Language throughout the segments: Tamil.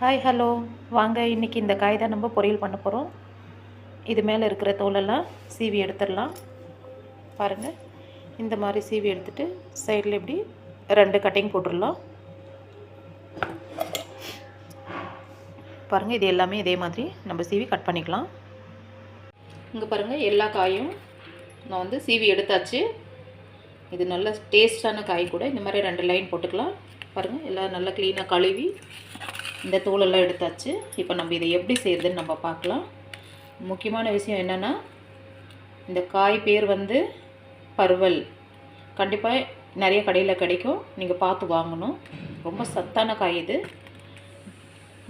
ஹாய் ஹலோ வாங்க. இன்றைக்கி இந்த காய் தான் நம்ம பொரியல் பண்ண போகிறோம். இது மேலே இருக்கிற தோலெல்லாம் சீவி எடுத்துடலாம். பாருங்கள், இந்த மாதிரி சீவி எடுத்துகிட்டு சைடில் இப்படி 2 கட்டிங் போட்டுடலாம். பாருங்கள், இது எல்லாமே இதே மாதிரி நம்ம சீவி கட் பண்ணிக்கலாம். இங்கே பாருங்கள், எல்லா காயும் நான் வந்து சீவி எடுத்தாச்சு. இது நல்ல டேஸ்டான காய் கூட. இந்த மாதிரி 2 லைன் போட்டுக்கலாம். பாருங்கள், எல்லாம் நல்லா க்ளீனாக கழுவி இந்த தோலெல்லாம் எடுத்தாச்சு. இப்போ நம்ம இதை எப்படி செய்கிறதுன்னு நம்ம பார்க்கலாம். முக்கியமான விஷயம் என்னென்னா, இந்த காய் பேர் வந்து பருவல். கண்டிப்பாக நிறைய கடையில் கிடைக்கும், நீங்கள் பார்த்து வாங்கணும். ரொம்ப சத்தான காய் இது.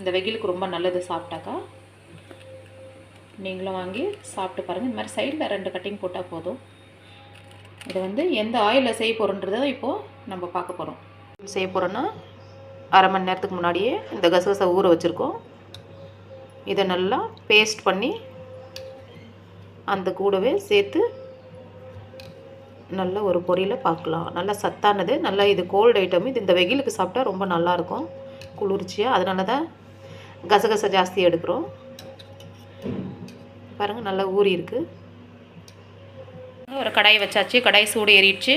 இந்த வெயிலுக்கு ரொம்ப நல்லது சாப்பிட்டாக்கா. நீங்களும் வாங்கி சாப்பிட்டு பாருங்கள். இந்த மாதிரி சைடில் 2 கட்டிங் போட்டால் போதும். இதை வந்து எந்த ஆயிலில் செய்ய போகிறோன்றதை இப்போது நம்ம பார்க்க போகிறோம். செய்ய போகிறோன்னா, அரை மணி நேரத்துக்கு முன்னாடியே இந்த கசகசை ஊற வச்சுருக்கோம். இதை நல்லா பேஸ்ட் பண்ணி அந்த கூடவே சேர்த்து நல்ல ஒரு பொரியலை பார்க்கலாம். நல்லா சத்தானது, நல்லா இது கோல்டு ஐட்டம். இது இந்த வெயிலுக்கு சாப்பிட்டா ரொம்ப நல்லாயிருக்கும், குளிர்ச்சியாக. அதனால தான் கசகசை ஜாஸ்தி எடுக்கிறோம். பாருங்கள், நல்லா ஊறி இருக்குது. ஒரு கடாய் வச்சாச்சு. கடாய் சூடு ஏறிடுச்சு.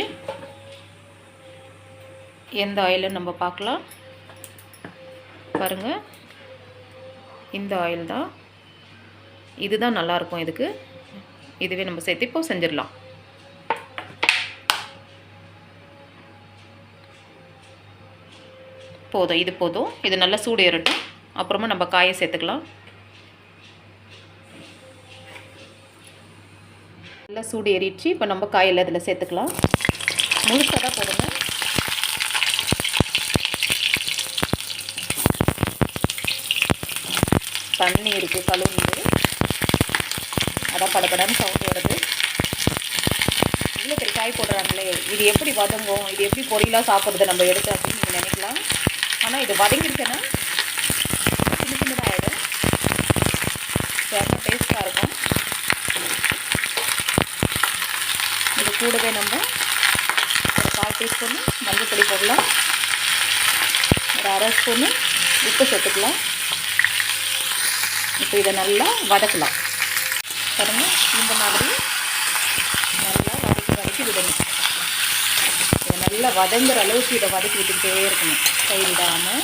எந்த ஆயிலுன்னு நம்ம பார்க்கலாம். பாருங்கள், இந்த ஆயில் தான். இதுதான் நல்லாயிருக்கும் இதுக்கு. இதுவே நம்ம சேர்த்து இப்போ செஞ்சிடலாம். போதும், இது போதும். இது நல்லா சூடு ஏறட்டும். அப்புறமா நம்ம காயை சேர்த்துக்கலாம். நல்லா சூடு ஏறிடுச்சு. இப்போ நம்ம காயில் இதில் சேர்த்துக்கலாம். முழுசாக தான் போடுங்க. தண்ணி இருக்குது கழுவுண்டு, அதான் படப்படன்னு சவுண்டு வருது. இவ்வளோ பெரிய காய் போடுறாங்களே, இது எப்படி வதங்கும், இது எப்படி பொரியலாக சாப்பிட்றது நம்ம எடுத்து அப்படின்னு நீங்கள் நினைக்கலாம். ஆனால் இது வதங்கிடுச்சுன்னா சின்ன சின்னதாக ஆகிடும். ரொம்ப டேஸ்ட்டாக இருக்கும். இது கூடவே நம்ம ஒரு 1/4 டீஸ்பூன் மஞ்சள் பொடி போடலாம். ஒரு 1/2 ஸ்பூனு உப்பு சேர்த்துக்கலாம். இப்போ இதை நல்லா வதக்கலாம். பாருங்கள், இந்த மாதிரி நல்லா வதக்கி விடணும். இதை நல்லா வதங்குற அளவுக்கு இதை வதக்கி விட்டுக்கிட்டே இருக்கணும், கைவிடாமல்.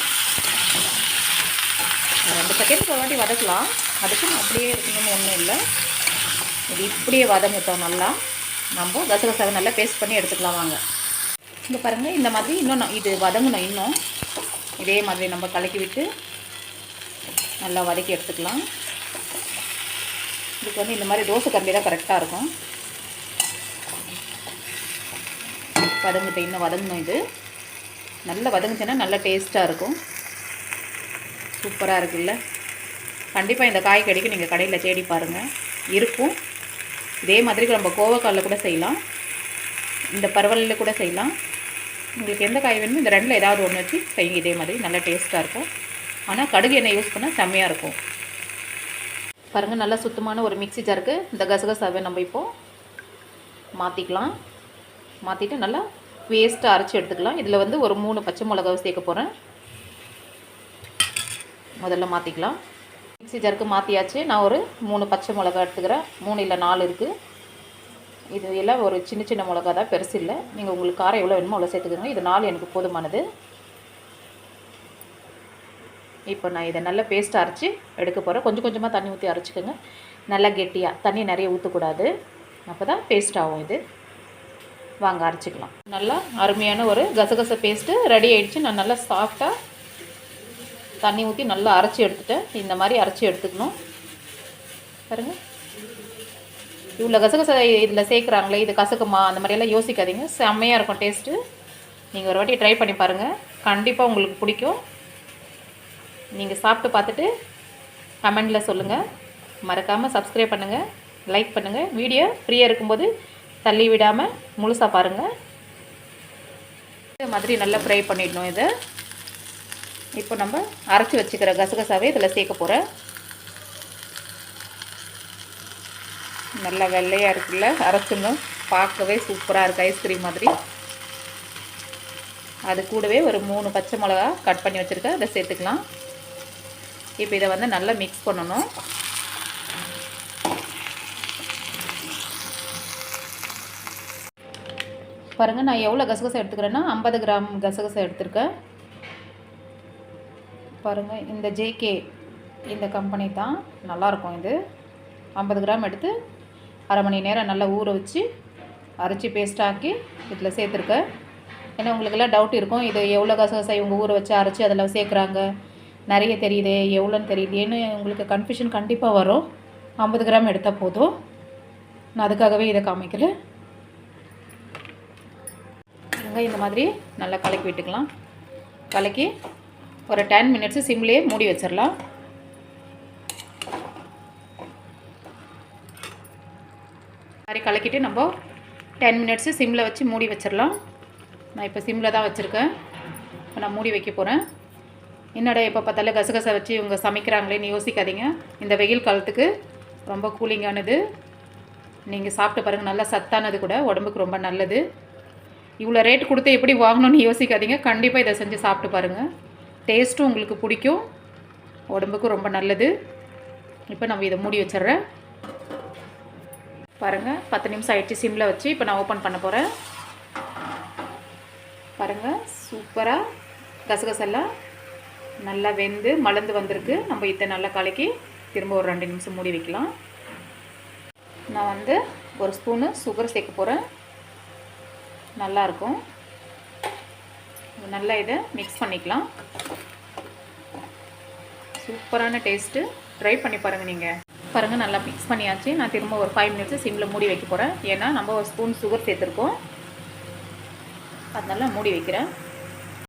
2 செகண்டுக்கு ஒரு வாட்டி வதக்கலாம். அதுக்கும் அப்படியே இருக்கணும்னு ஒன்றும் இல்லை. இது இப்படியே வதங்கட்டும். நல்லா நம்ம கசகசாவை நல்லா பேஸ்ட் பண்ணி எடுத்துக்கலாம். வாங்க. இங்கே பாருங்கள், இந்த மாதிரி இன்னும் இது வதங்கணும். இன்னும் இதே மாதிரி நம்ம கலக்கி விட்டு நல்லா வதக்கி எடுத்துக்கலாம். இதுக்கு வந்து இந்த மாதிரி தோசை கரண்டி தான் கரெக்டாக இருக்கும். வதங்கிட்டு இன்னும் வதங்கணும். இது நல்லா வதங்குச்சுன்னா நல்லா டேஸ்ட்டாக இருக்கும். சூப்பராக இருக்குல்ல. கண்டிப்பாக இந்த காய் கடிக்கு நீங்கள் கடையில் தேடி பாருங்கள், இருக்கும். இதே மாதிரி நம்ம கோவக்காயில் கூட செய்யலாம், இந்த பரவலில் கூட செய்யலாம். உங்களுக்கு எந்த காய் வேணுமோ இந்த 2ல் ஏதாவது ஒன்று வச்சு செய்யுங்க. இதே மாதிரி நல்லா டேஸ்ட்டாக இருக்கும். ஆனால் கடுகு எண்ணெய் யூஸ் பண்ணால் செம்மையாக இருக்கும். பாருங்கள், நல்லா சுத்தமான ஒரு மிக்ஸி ஜாருக்கு இந்த கசகசாவை நம்ம இப்போது மாற்றிக்கலாம். மாற்றிட்டு நல்லா பேஸ்ட்டாக அரைச்சி எடுத்துக்கலாம். இதில் வந்து ஒரு 3 பச்சை மிளகாவை சேர்க்க போகிறேன். முதல்ல மாற்றிக்கலாம். மிக்ஸி ஜாருக்கு மாற்றியாச்சு. நான் ஒரு 3 பச்சை மிளகா எடுத்துக்கிறேன். 3 இல்லை 4 இருக்குது. இது எல்லாம் ஒரு சின்ன சின்ன மிளகா தான், பெருசு இல்லை. நீங்கள் உங்களுக்கு காரம் எவ்வளோ வேணுமோ அவ்வளோ சேர்த்துக்கோங்க. இது 4 எனக்கு போதுமானது. இப்போ நான் இதை நல்லா பேஸ்ட் அரைச்சி எடுக்க போகிறேன். கொஞ்சம் கொஞ்சமாக தண்ணி ஊற்றி அரைச்சிக்கோங்க. நல்லா கெட்டியாக, தண்ணி நிறைய ஊற்றக்கூடாது, அப்போ தான் பேஸ்ட் ஆகும் இது. வாங்க அரைச்சிக்கலாம். நல்லா அருமையான ஒரு கசகசை பேஸ்ட்டு ரெடி ஆகிடுச்சு. நான் நல்லா சாஃப்டாக தண்ணி ஊற்றி நல்லா அரைச்சி எடுத்துட்டேன். இந்த மாதிரி அரைச்சி எடுத்துக்கணும். பாருங்கள், இவ்வளோ கசகசை இதில் சேர்க்குறாங்களே, இது கசக்குமா அந்த மாதிரியெல்லாம் யோசிக்காதீங்க. செம்மையாக இருக்கும் டேஸ்ட்டு. நீங்கள் ஒரு வாட்டி ட்ரை பண்ணி பாருங்கள், கண்டிப்பாக உங்களுக்கு பிடிக்கும். நீங்கள் சாப்பிட்டு பார்த்துட்டு கமெண்டில் சொல்லுங்கள். மறக்காமல் சப்ஸ்கிரைப் பண்ணுங்கள், லைக் பண்ணுங்கள். வீடியோ ஃப்ரீயாக இருக்கும்போது தள்ளி விடாமல் முழுசாக பாருங்கள். இந்த மாதிரி நல்லா ஃப்ரை பண்ணிடணும். இதை இப்போ நம்ம அரைச்சி வச்சுக்கிற கசகசாவே இதில் சேர்க்க போகிறேன். நல்லா வெள்ளையாக இருக்குல்ல, அரைச்சுங்க. பார்க்கவே சூப்பராக இருக்குது, ஐஸ்கிரீம் மாதிரி. அது கூடவே ஒரு 3 பச்சை மிளகா கட் பண்ணி வச்சுருக்கேன், அதை சேர்த்துக்கலாம். இப்போ இதை வந்து நல்லா மிக்ஸ் பண்ணணும். பாருங்கள், நான் எவ்வளோ கசகசை எடுத்துக்கிறேன்னா 50 கிராம் கசகசை எடுத்திருக்கேன். பாருங்கள், இந்த ஜேகே இந்த கம்பெனி தான், நல்லாயிருக்கும் இது. 50 கிராம் எடுத்து அரை மணி நேரம் நல்லா ஊற வச்சு அரைச்சி பேஸ்ட்டாக்கி இதில் சேர்த்துருக்கேன். ஏன்னா உங்களுக்கெல்லாம் டவுட் இருக்கும், இது எவ்வளோ கசகசை இவங்க ஊற வச்சு அரைச்சி அதில் சேர்க்குறாங்க, நிறைய தெரியுது எவ்வளோன்னு தெரியலேன்னு உங்களுக்கு கன்ஃபியூஷன் கண்டிப்பாக வரும். 50 கிராம் எடுத்தால் போதும். நான் அதுக்காகவே இதை காமிக்கிறேன். இந்த மாதிரி நல்லா கலக்கி விட்டுக்கலாம். கலக்கி ஒரு 10 மினிட்ஸ் சிம்லேயே மூடி வச்சிடலாம். மாதிரி கலக்கிட்டு நம்ம 10 மினிட்ஸ் சிம்மில் வச்சு மூடி வச்சிடலாம். நான் இப்போ சிம்மில் தான் வச்சுருக்கேன். இப்போ நான் மூடி வைக்க போகிறேன். என்னடா இப்போ பார்த்தாலும் கசகசை வச்சு இவங்க சமைக்கிறாங்களேன்னு யோசிக்காதீங்க. இந்த வெயில் காலத்துக்கு ரொம்ப கூலிங்கானது. நீங்கள் சாப்பிட்டு பாருங்கள், நல்லா சத்தானது கூட, உடம்புக்கு ரொம்ப நல்லது. இவ்வளோ ரேட் கொடுத்து எப்படி வாங்கணும்னு யோசிக்காதீங்க. கண்டிப்பாக இதை செஞ்சு சாப்பிட்டு பாருங்கள். டேஸ்ட்டும் உங்களுக்கு பிடிக்கும், உடம்புக்கும் ரொம்ப நல்லது. இப்போ நம்ம இதை மூடி வச்சிடுறேன். பாருங்கள், 10 நிமிஷம் ஆகிடுச்சு சிம்மில் வச்சு. இப்போ நான் ஓப்பன் பண்ண போகிறேன். பாருங்கள், சூப்பராக கசகசெல்லாம் நல்லா வெந்து மலர்ந்து வந்திருக்கு. நம்ம இதை நல்லா கலக்கி திரும்ப ஒரு 2 நிமிஷம் மூடி வைக்கலாம். நான் வந்து ஒரு ஸ்பூனு சுகர் சேர்க்க போகிறேன். நல்லாயிருக்கும். நல்லா இதை மிக்ஸ் பண்ணிக்கலாம். சூப்பரான டேஸ்ட்டு. ட்ரை பண்ணி பாருங்கள் நீங்கள். பாருங்கள், நல்லா மிக்ஸ் பண்ணியாச்சு. நான் திரும்ப ஒரு 5 மினிட்ஸ் சிம்மில் மூடி வைக்க போகிறேன். ஏன்னா நம்ம ஒரு ஸ்பூன் சுகர் சேர்த்துருக்கோம், அதனால மூடி வைக்கிறேன்.